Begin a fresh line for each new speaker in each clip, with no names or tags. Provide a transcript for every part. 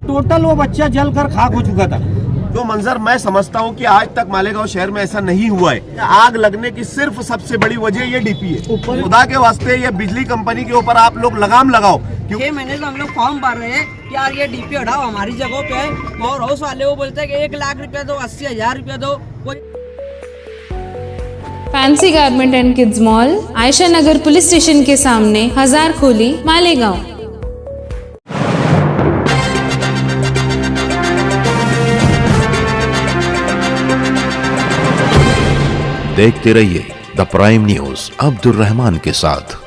Total वो बच्चा जल कर खाक हो चुका था।
जो मंजर मैं समझता हूँ कि आज तक मालेगांव शहर में ऐसा नहीं हुआ है। आग लगने की सिर्फ सबसे बड़ी वजह ये डीपी है। खुदा के वास्ते ये बिजली कंपनी के ऊपर आप लोग लगाम लगाओ।
6 महीने से हम लोग फॉर्म भर रहे हैं कि यार ये डीपी हटाओ, हमारी जगहों पे है। और हाउस वाले वो बोलते हैं कि 1 लाख रुपया दो, 80,000 रुपया दो।
Fancy garment and kids mall, Ayesha Nagar police station के सामने, हजार खोली, मालेगांव।
देखते रहिए the prime news Abdul Rahman के साथ।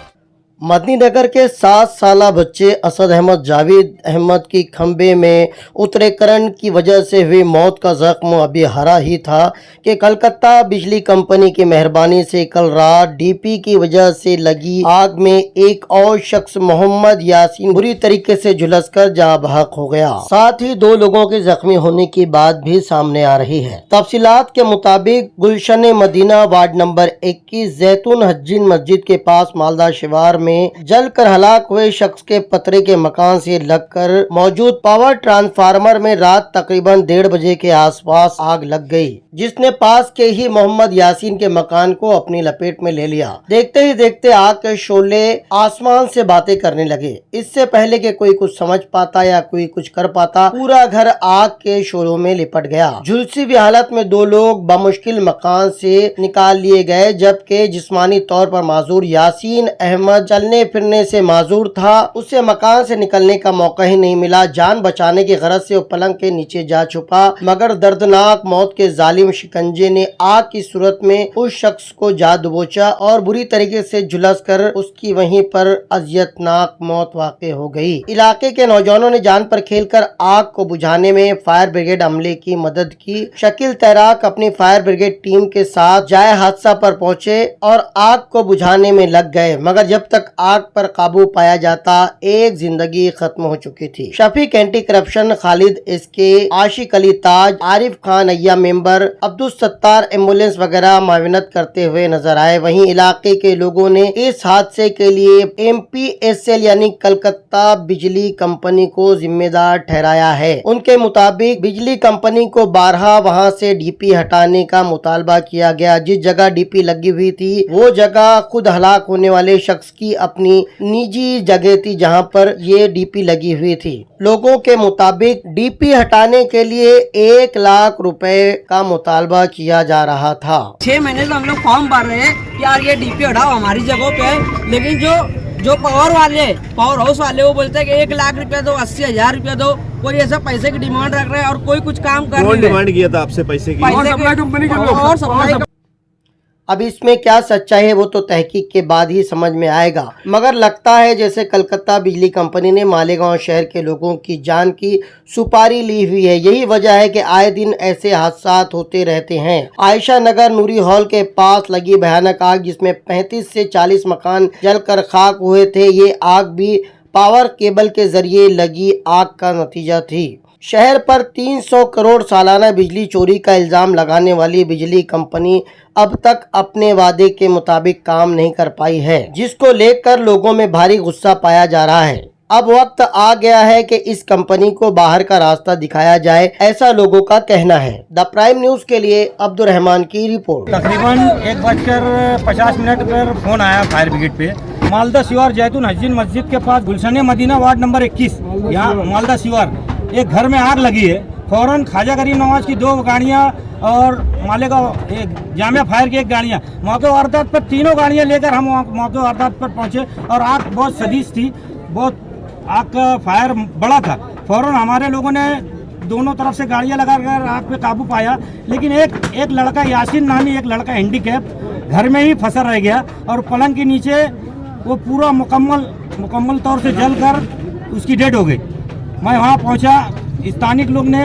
मदनीनगर के 7 साला बच्चे असद अहमद जावेद अहमद की खंबे में उतरे करंट की वजह से हुई मौत का जख्म अभी हरा ही था कि कलकत्ता बिजली कंपनी की मेहरबानी से कल रात डीपी की वजह से लगी आग में एक और शख्स मोहम्मद यासीन बुरी तरीके से झुलसकर जाँ बहक हो गया। साथ ही 2 लोगों के जख्मी होने की बात भी सामने आ रही है। तफसीलात के मुताबिक गुलशन मदीना वार्ड नंबर 21 जैतून हज्जिन मस्जिद के पास मालदा शिवार में जलकर हलाक हुए शख्स के पतरे के मकान से लगकर मौजूद पावर ट्रांसफार्मर में रात तकरीबन 1:30 बजे के आसपास आग लग गई, जिसने पास के ही मोहम्मद यासीन के मकान को अपनी लपेट में ले लिया। देखते ही देखते आग के शोले आसमान से बातें करने लगे। इससे पहले कि कोई कुछ समझ पाता या कोई कुछ कर पाता, पूरा घर आग के शोलों में लिपट गया। झुलसी हुई हालत में 2 लोग बमुश्किल मकान से निकाल लिए गए, जबकि जिस्मानी तौर पर माजूर यासीन अहमद चलने फिरने से माजूर था। उसे मकान से निकलने का मौका ही नहीं मिला। जान बचाने की गरज से वो पलंग के नीचे जा छुपा, मगर दर्दनाक मौत के जालिम शिकंजे ने आग की सूरत में उस शख्स को जा दबोचा और बुरी तरीके से झुलसकर उसकी वहीं पर अजियतनाक मौत वाक़ई हो गई। इलाके के नौजवानों ने जान पर खेलकर आग को बुझाने में फायर ब्रिगेड अमले की मदद की। शकील तैराक अपनी फायर ब्रिगेड टीम के साथ जाए हादसा पर पहुंचे और आग को बुझाने में लग गए, मगर जब तक आग पर काबू पाया जाता एक जिंदगी खत्म हो चुकी थी। शफीक एंटी करप्शन, खालिद इसके, आशिक अली ताज, आरिफ खान अय्या मेंबर, अब्दुल सत्तार एम्बुलेंस वगैरह माविनत करते हुए नजर आए। वहीं इलाके के लोगों ने इस हादसे के लिए MPSL यानी कलकत्ता बिजली कंपनी को जिम्मेदार ठहराया है। उनके मुताबिक बिजली कंपनी को 12 वहां से डीपी हटाने का मुतालबा किया गया। जिस जगह डीपी लगी हुई थी वो जगह खुद हलाक होने वाले शख्स की अपनी निजी जगह थी, जहां पर ये डीपी लगी हुई थी। लोगों के मुताबिक डीपी हटाने के लिए 1 लाख रुपए का मुतालबा किया जा रहा था।
6 महीने से हम लोग फॉर्म भर रहे हैं कि यार ये डीपी हटाओ, हमारी जगहों पे है। लेकिन जो पावर हाउस वाले वो बोलते हैं कि 1 लाख रुपया दो, 80,000 रुपया दो। कोई ऐसा पैसे की डिमांड रख रहे हैं और कोई कुछ काम कर
कौन डिमांड किया था आपसे पैसे की?
और सप्लाई कंपनी के लोग।
अब इसमें क्या सच्चाई है वो तो तहकीक के बाद ही समझ में आएगा, मगर लगता है जैसे कलकत्ता बिजली कंपनी ने मालेगांव शहर के लोगों की जान की सुपारी ली हुई है। यही वजह है कि आए दिन ऐसे हादसा होते रहते हैं। आयशा नगर नूरी हॉल के पास लगी भयानक आग, जिसमें 35 से 40 मकान जलकर खाक हुए थे, ये आग भी पावर केबल के जरिए लगी आग का नतीजा थी। शहर पर 300 करोड़ सालाना बिजली चोरी का इल्जाम लगाने वाली बिजली कंपनी अब तक अपने वादे के मुताबिक काम नहीं कर पाई है, जिसको लेकर लोगों में भारी गुस्सा पाया जा रहा है। अब वक्त आ गया है कि इस कंपनी को बाहर का रास्ता दिखाया जाए, ऐसा लोगों का कहना है। द प्राइम न्यूज के लिए अब्दुल रहमान की रिपोर्ट।
तकरीबन 1:50 पर फोन आया फायर ब्रिगेड पे, मालदा शिवार जैतून हज्जिन मस्जिद के पास गुलशन मदीना वार्ड नंबर 21 यहाँ मालदा शिवार एक घर में आग लगी है। फौरन ख्वाजा गरीब नवाज की 2 गाड़ियाँ और मालेगांव एक जामिया फायर की 1 गाड़ियाँ, मौके वारदात पर 3 गाड़ियाँ लेकर हम मौके वारदात पर पहुँचे और आग बहुत शदीद थी, बहुत आग का फायर बड़ा था। फौरन हमारे लोगों ने दोनों तरफ से गाड़ियाँ लगाकर आग पे काबू पाया, लेकिन एक लड़का यासीन नामी, एक लड़का हैंडीकैप घर में ही फंसा रह गया और पलंग के नीचे वो पूरा मुकम्मल तौर से जल कर उसकी डेड हो गई। मैं वहाँ पहुँचा, स्थानिक लोग ने,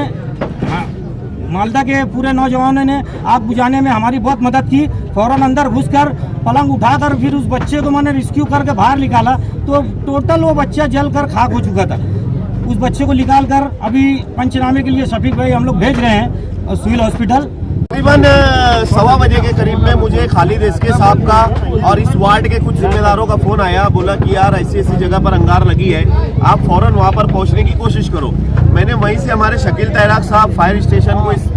मालदा के पूरे नौजवानों ने आग बुझाने में हमारी बहुत मदद की। फौरन अंदर घुसकर पलंग उठाकर फिर उस बच्चे को मैंने रेस्क्यू करके बाहर निकाला, तो टोटल वो बच्चा जलकर खाक हो चुका था। उस बच्चे को निकाल कर अभी पंचनामे के लिए शफीक भाई हम लोग भेज रहे हैं सिविल हॉस्पिटल।
तकरीबन 1:15 बजे के करीब में मुझे खालिद एसके साहब का और इस वार्ड के कुछ जिम्मेदारों का फोन आया। बोला कि यार ऐसी ऐसी जगह पर अंगार लगी है, आप फौरन वहां पर पहुंचने की कोशिश करो। मैंने वहीं से हमारे शकील तैराक साहब फायर स्टेशन को इस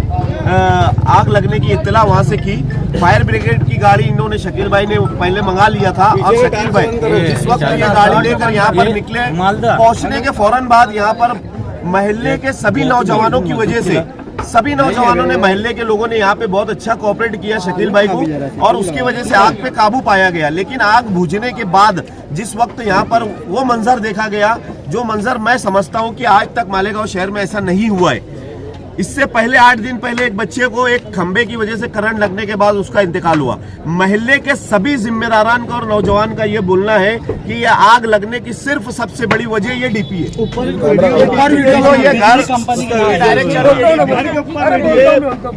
आग लगने की इत्तला वहां से की। फायर ब्रिगेड की गाड़ी इन्होंने शकील भाई ने पहले मंगा लिया था और शकील भाई जिस वक्त ये गाड़ी लेकर यहाँ पर निकले, पहुंचने के फौरन बाद यहाँ पर महल्ले के सभी नौजवानों की वजह से सभी नौजवानों ने, महल्ले के लोगों ने यहाँ पे बहुत अच्छा कोऑपरेट किया शकील भाई को और उसकी वजह से आग पे काबू पाया गया। लेकिन आग बुझने के बाद जिस वक्त यहाँ पर वो मंजर देखा गया, जो मंजर मैं समझता हूँ कि आज तक मालेगांव शहर में ऐसा नहीं हुआ है। इससे पहले 8 दिन पहले एक बच्चे को एक खंबे की वजह से करंट लगने के बाद उसका इंतकाल हुआ। महल्ले के सभी जिम्मेदारान का और नौजवान का ये बोलना है कि ये आग लगने की सिर्फ सबसे बड़ी वजह ये डीपी है।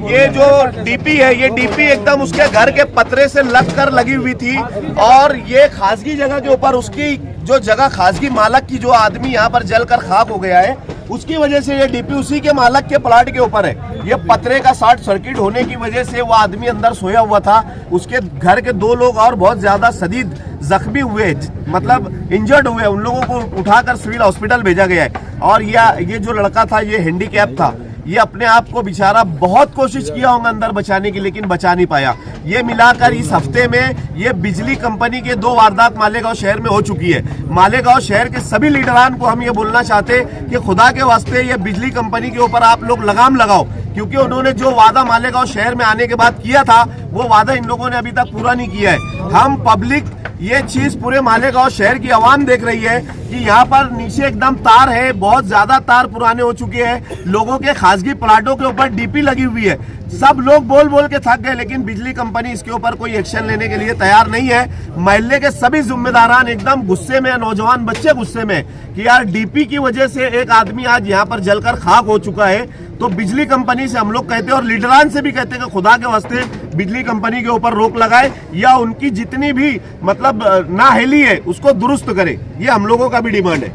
ये जो डीपी है, ये डीपी एकदम उसके घर के पतरे से लग कर लगी हुई थी और ये खासगी जगह के ऊपर उसकी जो जगह खासगी मालक की, जो आदमी यहाँ पर जलकर खाक हो गया है, उसकी वजह से ये डीपी उसी के मालक के प्लाट के ऊपर है। ये पतरे का शॉर्ट सर्किट होने की वजह से वो आदमी अंदर सोया हुआ था। उसके घर के 2 लोग और बहुत ज्यादा शदीद जख्मी हुए, मतलब इंजर्ड हुए। उन लोगों को उठाकर सिविल हॉस्पिटल भेजा गया है। और ये जो लड़का था, ये हैंडीकैप था। ये अपने आप को बेचारा बहुत कोशिश किया होगा अंदर बचाने की, लेकिन बचा नहीं पाया। ये मिलाकर इस हफ्ते में ये बिजली कंपनी के 2 वारदात मालेगांव शहर में हो चुकी है। मालेगांव शहर के सभी लीडरान को हम ये बोलना चाहते हैं कि खुदा के वास्ते ये बिजली कंपनी के ऊपर आप लोग लगाम लगाओ, क्योंकि उन्होंने जो वादा मालेगांव शहर में आने के बाद किया था, वो वादा इन लोगों ने अभी तक पूरा नहीं किया है। हम पब्लिक ये चीज पूरे मालेगांव शहर की आवाम देख रही है कि यहाँ पर नीचे एकदम तार है, बहुत ज्यादा तार पुराने हो चुके हैं। लोगों के खासगी प्लाटों के ऊपर डीपी लगी हुई है। सब लोग बोल बोल के थक गए, लेकिन बिजली कंपनी इसके ऊपर कोई एक्शन लेने के लिए तैयार नहीं है। महल्ले के सभी जिम्मेदारान एकदम गुस्से में, नौजवान बच्चे गुस्से में कि यार डीपी की वजह से एक आदमी आज यहाँ पर जलकर खाक हो चुका है। तो बिजली कंपनी से हम लोग कहते हैं और लीडरान से भी कहते हैं कि खुदा के वास्ते बिजली कंपनी के ऊपर रोक लगाए या उनकी जितनी भी मतलब नाअहली है उसको दुरुस्त करे। ये हम लोगों का भी डिमांड है।